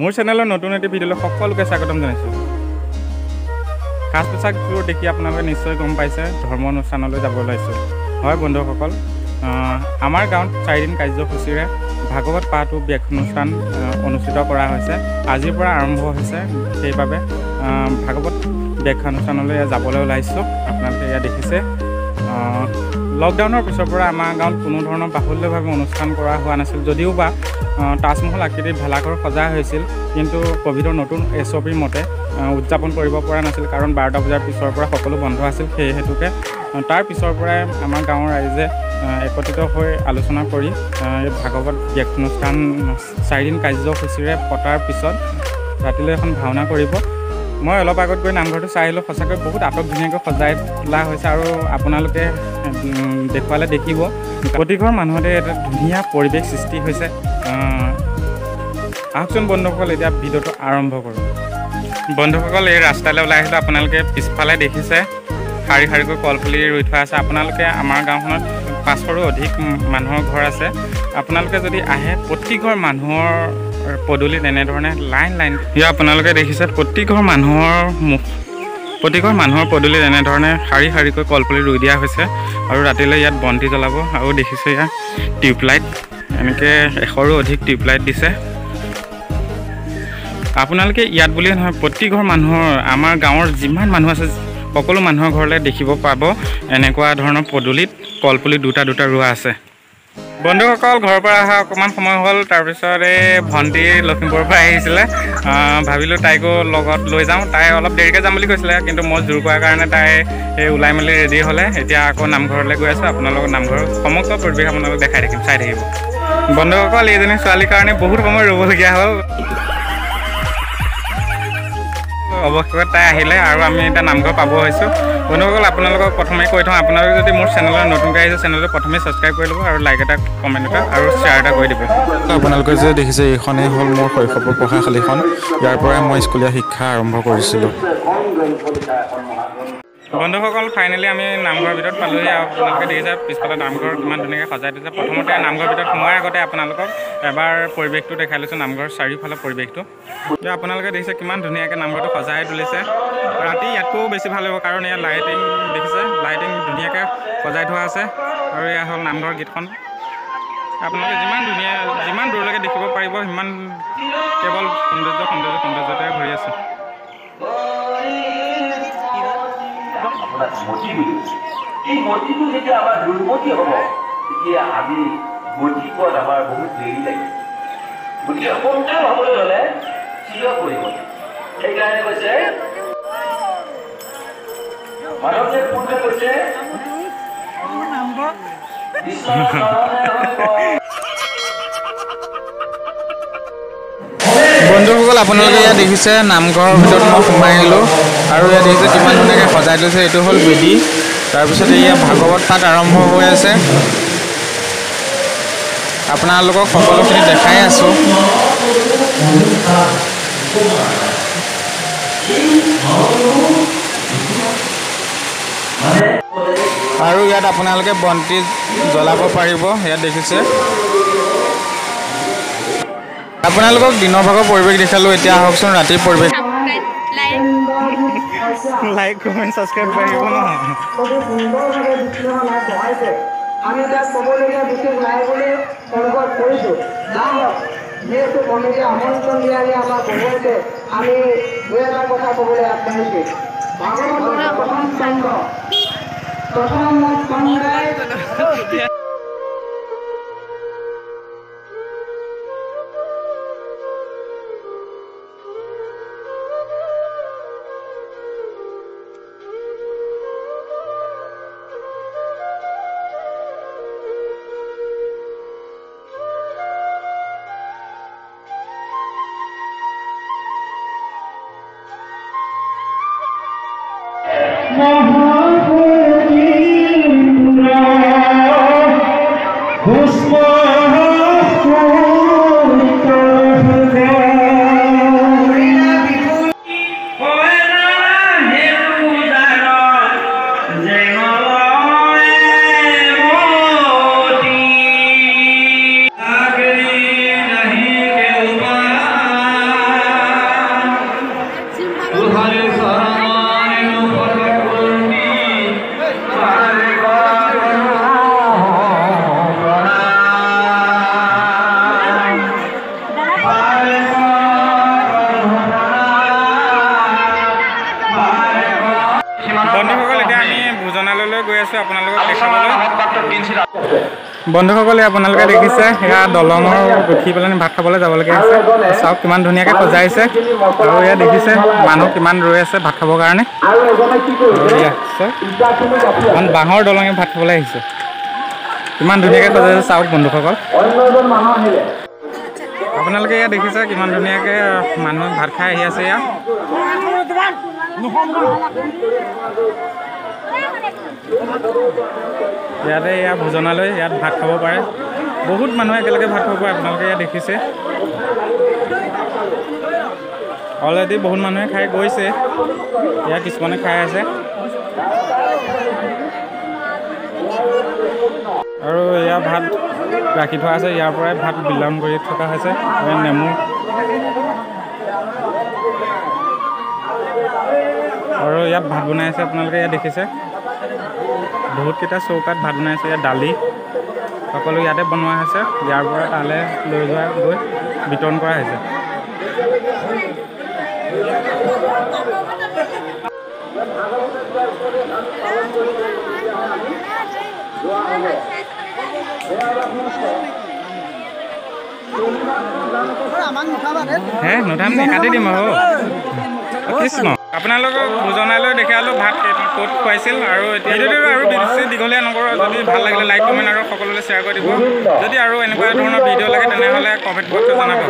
মোৰ চেনেলৰ নতুন এটি ভিডিঅ'লৈ সকলোকে স্বাগতম জনাইছোঁ। সাজ পোছাকবোৰ দেখি আপোনালোকে নিশ্চয় গম পাইছে ধৰ্ম অনুষ্ঠানলৈ যাব ওলাইছোঁ। হয় বন্ধুসকল, আমাৰ গাঁৱত 4 দিন কাৰ্যসূচীৰে ভাগৱত পাঠ ব্যাখ্যানুষ্ঠান অনুষ্ঠিত কৰা হৈছে। আজিৰ পৰা আৰম্ভ হৈছে, সেইবাবে ভাগৱত ব্যাখ্যানুষ্ঠানলৈ যাবলৈ ওলাইছোঁ। আপোনালোকে ইয়াত দেখিছে লকডাউনৰ পিছৰ পৰা আমাৰ গাঁৱত কোনো ধৰণৰ বাহুল্যভাৱে অনুষ্ঠান কৰা হোৱা নাছিল, যদিও বা তাজমহল আকৃতিৰ ভেলাঘৰ সজা হৈছিল, কিন্তু ক'ভিডৰ নতুন SOP মতে উদযাপন কৰিব পৰা নাছিল, কাৰণ 12টা বজাৰ পিছৰ পৰা সকলো বন্ধ আছিল। সেই হেতুকে তাৰ পিছৰ পৰাই আমাৰ গাঁৱৰ ৰাইজে একত্ৰিত হৈ আলোচনা কৰি ভাগৱত ব্যাখ্যানুষ্ঠান 4 দিন কাৰ্যসূচীৰে পতাৰ পিছত ৰাতিলৈ এখন ভাওনা কৰিব। মই অলপ আগত গৈ নামঘৰটো চাই আহিলোঁ। সঁচাকৈ বহুত আটক ধুনীয়াকৈ সজাই তোলা হৈছে আৰু আপোনালোকে দেখুৱালে দেখিব প্ৰতিঘৰ মানুহতে এটা ধুনীয়া পৰিৱেশ সৃষ্টি হৈছে। আহকচোন বন্ধুসকল, এতিয়া ভিডিঅ'টো আৰম্ভ কৰোঁ। বন্ধুসকল, এই ৰাস্তালৈ ওলাই আহিলোঁ। আপোনালোকে পিছফালে দেখিছে শাৰী শাৰীকৈ কলপুলি ৰুই থোৱা আছে। আপোনালোকে আমাৰ গাঁওখনত 500ৰো অধিক মানুহৰ ঘৰ আছে। আপোনালোকে যদি আহে, প্ৰতিঘৰ মানুহৰ পদূলিত এনেধৰণে লাইন ইয়াত আপোনালোকে দেখিছে প্ৰতিঘৰ মানুহৰ পদূলিত এনেধৰণে শাৰী শাৰীকৈ কলপুলি ৰুই দিয়া হৈছে আৰু ৰাতিলৈ ইয়াত বন্তি জ্বলাব। আৰু দেখিছে ইয়াত টিউবলাইট, এনেকৈ 100ৰো অধিক টিউবলাইট দিছে। আপোনালোকে ইয়াত বুলিয়ে নহয়, প্ৰতিঘৰ মানুহৰ, আমাৰ গাঁৱৰ যিমান মানুহ আছে সকলো মানুহৰ ঘৰলৈ দেখিব পাব এনেকুৱা ধৰণৰ পদূলিত কলপুলি দুটা ৰোৱা আছে। বন্ধুসকল, ঘৰৰ পৰা অহা অকণমান সময় হ'ল। তাৰপিছত এই ভণ্টি লখিমপুৰৰ পৰা আহিছিলে, ভাবিলোঁ তাইকো লগত লৈ যাওঁ। তাই অলপ দেৰিকৈ যাম বুলি কৈছিলে, কিন্তু মই জোৰ কৰাৰ কাৰণে তাই এই ওলাই মেলি ৰেডি হ'লে। এতিয়া আকৌ নামঘৰলৈ গৈ আছোঁ। আপোনালোকৰ নামঘৰৰ সমগ্ৰ পৰিৱেশ আপোনালোকক দেখাই থাকিম, চাই থাকিব। বন্ধুসকল, এইজনী ছোৱালীৰ কাৰণে বহুত সময় ৰ'বলগীয়া হ'ল। অৱশেষত তাই আহিলে আৰু আমি এতিয়া নামঘৰ পাব হৈছোঁ। বন্ধুসকল, আপোনালোকক প্ৰথমে কৈ থওঁ, আপোনালোকে যদি মোৰ চেনেলত নতুনকৈ আহিছে, চেনেলটো প্ৰথমে ছাবস্ক্ৰাইব কৰি ল'ব আৰু লাইক এটা, কমেণ্ট এটা আৰু শ্বেয়াৰ এটা কৰি দিব। আপোনালোকে যে দেখিছে, এইখনেই হ'ল মোৰ শৈশৱৰ পঢ়াশালীখন। ইয়াৰ পৰাই মই স্কুলীয়া শিক্ষা আৰম্ভ কৰিছিলোঁ। বন্ধুসকল, ফাইনেলি আমি নামঘৰৰ ভিতৰত পালোঁহি। আৰু আপোনালোকে দেখিছে পিছফালে নামঘৰ কিমান ধুনীয়াকৈ সজাই দিছে। প্ৰথমতে নামঘৰৰ ভিতৰত সোমোৱাৰ আগতে আপোনালোকক এবাৰ পৰিৱেশটো দেখাই লৈছোঁ, নামঘৰৰ চাৰিওফালৰ পৰিৱেশটো। এতিয়া আপোনালোকে দেখিছে কিমান ধুনীয়াকৈ নামঘৰটো সজাই তুলিছে। ৰাতি ইয়াতকৈও বেছি ভাল হ'ব, কাৰণ ইয়াত লাইটিং দেখিছে, লাইটিং ধুনীয়াকৈ সজাই থোৱা আছে। আৰু এয়া হ'ল নামঘৰ গীতখন। আপোনালোকে যিমান দূৰলৈকে দেখিব পাৰিব, সিমান কেৱল সৌন্দৰ্যতে ভৰি আছে। এই মতিটো যেতিয়া আমাৰ দুৰ্মতি হ'ব, তেতিয়া আমি মতি পোৱাত আমাৰ বহুত দেৰি লাগে। গতিকে সোনকালে হ'বলৈ হ'লে চিৰ কৰিব। সেইকাৰণে কৈছে মাধৱদেৱ পূৰ্বে কৈছে বন্ধুসকল, আপোনালোকে ইয়াত দেখিছে নামঘৰৰ ভিতৰত মই সোমাই আহিলোঁ আৰু ইয়াত দেখিছে কিমান ধুনীয়াকৈ সজাই লৈছে। এইটো হ'ল বেদী। তাৰপিছত এয়া ভাগৱত পাঠ আৰম্ভ হৈ আছে। আপোনালোকক সকলোখিনি দেখাই আছোঁ। আৰু ইয়াত আপোনালোকে বন্তি জ্বলাব পাৰিব। ইয়াত দেখিছে আপোনালোকক দিনৰ ভাগৰ পৰিৱেশ দেখালোঁ। এতিয়া আহকচোন ৰাতিৰ পৰিৱেশ। লাইক, কমেণ্ট, ছাবস্ক্ৰাইব কৰিব নহয়। আমি তাক ক'বলগীয়া বিশেষ নাই বুলি অনুভৱ কৰিছোঁ। যিহেতু কমিটিয়ে আমন্ত্ৰণ দিয়াৰে আমাক বহুৱাইছে, আমি 2-এটা কথা ক'বলৈ আগবাঢ়িছোঁ। ভাগৱতৰ প্ৰথম স্কন্ধ, প্ৰথম স্কন্ধাই দেখাবলৈ। বন্ধুসকলে আপোনালোকে দেখিছে সেয়া দলঙৰ উঠি পেলাই ভাত খাবলৈ যাবলগীয়া আছে। চাওক কিমান ধুনীয়াকৈ সজাইছে আৰু এয়া দেখিছে মানুহ কিমান ৰৈ আছে ভাত খাবৰ কাৰণে। বাঁহৰ দলঙে ভাত খাবলৈ আহিছে, কিমান ধুনীয়াকৈ সজাইছে চাওক বন্ধুসকল। আপোনালোকে এয়া দেখিছে কিমান ধুনীয়াকৈ মানুহে ভাত খাই আহি আছে। ইয়াতে এয়া ভোজনালয়, ইয়াত ভাত খাব পাৰে, বহুত মানুহে একেলগে ভাত খাব পাৰে। আপোনালোকে ইয়াত দেখিছে অলৰেডি বহুত মানুহে খাই গৈছে, ইয়াত কিছুমানে খাই আছে আৰু এয়া ভাত ৰাখি থোৱা আছে, ইয়াৰ পৰাই ভাত বিলম্ব কৰি থকা হৈছে। নেমু আৰু ইয়াত ভাত বনাই আছে, আপোনালোকে ইয়াত দেখিছে বহুতকেইটা চৌকাত ভাত বনাই আছে। ইয়াত দালি সকলো ইয়াতে বনোৱা হৈছে, ইয়াৰ পৰা তালৈ লৈ যোৱা গৈ বিতৰণ কৰা হৈছে। হে নুঠাম নি, কাটি দিম আৰু কৃষ্ণ। আপোনালোকক ভোজনালয় দেখালো ভাত ক'ত খুৱাইছিল আৰু ভিডিঅ'টো আৰু বেছি দীঘলীয়া নকৰোঁ। যদি ভাল লাগিলে লাইক কমেণ্ট আৰু সকলোলৈ শ্বেয়াৰ কৰি দিব। যদি আৰু এনেকুৱা ধৰণৰ ভিডিঅ' লাগে তেনেহ'লে কমেণ্ট বক্সত জনাব।